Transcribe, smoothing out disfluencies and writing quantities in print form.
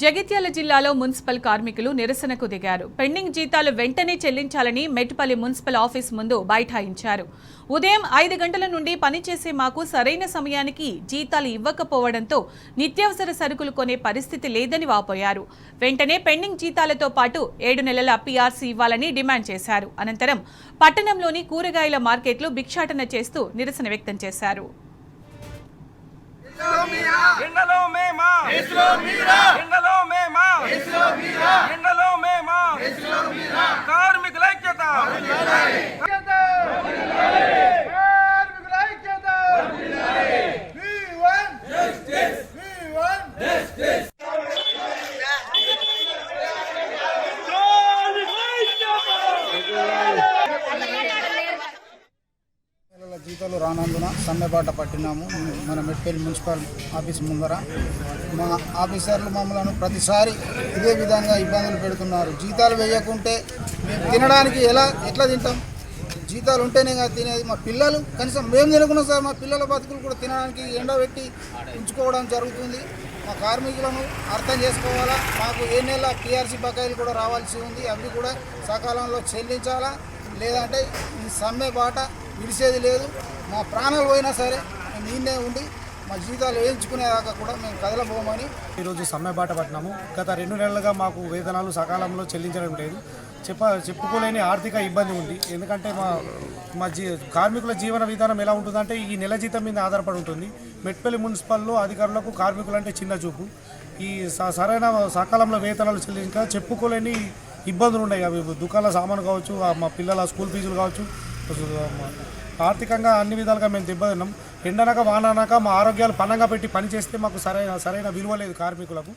జగిత్యాల జిల్లాలో మున్సిపల్ కార్మికులు నిరసనకు దిగారు. పెండింగ్ జీతాలు వెంటనే చెల్లించాలని మెట్పల్లి మున్సిపల్ ఆఫీస్ ముందు బైఠాయించారు. ఉదయం 5 గంటల నుండి పనిచేసే మాకు సరైన సమయానికి జీతాలు ఇవ్వకపోవడంతో నిత్యావసర సరుకులు కొనే పరిస్థితి లేదని వాపోయారు. వెంటనే పెండింగ్ జీతాలతో పాటు 7 నెలల పీఆర్సీ ఇవ్వాలని డిమాండ్ చేశారు. అనంతరం పట్టణంలోని కూరగాయల మార్కెట్లు భిక్షాటన చేస్తూ నిరసన వ్యక్తం చేశారు. కార్మికుల ఐక్యత జీతాలు రానందున సమ్మెబాట పట్టినాము. మన మెట్పల్లి మున్సిపల్ ఆఫీస్ ముందర మా ఆఫీసర్లు మమ్మల్ని ప్రతిసారి ఇదే విధంగా ఇబ్బందులు పెడుతున్నారు. జీతాలు వేయకుంటే మేము తినడానికి ఎట్లా తింటాం? జీతాలు ఉంటేనే కదా తినేది. మా పిల్లలు కనీసం మేము తినకున్నాం సార్, మా పిల్లల బతుకులు కూడా తినడానికి ఎండబెట్టి ఉంచుకోవడం జరుగుతుంది. మా కార్మికులను అర్థం చేసుకోవాలా. మాకు ఏ నెల పీఆర్సీ బకాయిలు కూడా రావాల్సి ఉంది, అవి కూడా సకాలంలో చెల్లించాలా. లేదంటే ఈ సమ్మె బాట విడిసేది లేదు. మా ప్రాణాలు పోయినా సరే మేము ఈయనే ఉండి మా జీతాలు వేయించుకునేదాకా కూడా మేము కదలబోమని ఈరోజు సమ్మె బాట పట్టినాము. గత 2 నెలలుగా మాకు వేతనాలు సకాలంలో చెల్లించడం లేదు. చెప్పుకోలేని ఆర్థిక ఇబ్బంది ఉంది. ఎందుకంటే మా కార్మికుల జీవన విధానం ఎలా ఉంటుందంటే ఈ నెల జీతం మీద ఆధారపడి ఉంటుంది. మెట్పల్లి మున్సిపల్లో అధికారులకు కార్మికులు అంటే చిన్న చూపు. ఈ సరైన సకాలంలో వేతనాలు చెల్లించక చెప్పుకోలేని ఇబ్బందులు ఉన్నాయి. అవి దుకాణాల సామాను కావచ్చు, మా పిల్లల స్కూల్ ఫీజులు కావచ్చు, ఆర్థికంగా అన్ని విధాలుగా మేము దెబ్బతిన్నాం. ఎండనక వాననక మా ఆరోగ్యాలు పనంగా పెట్టి పనిచేస్తే మాకు సరైన విలువ లేదు కార్మికులకు.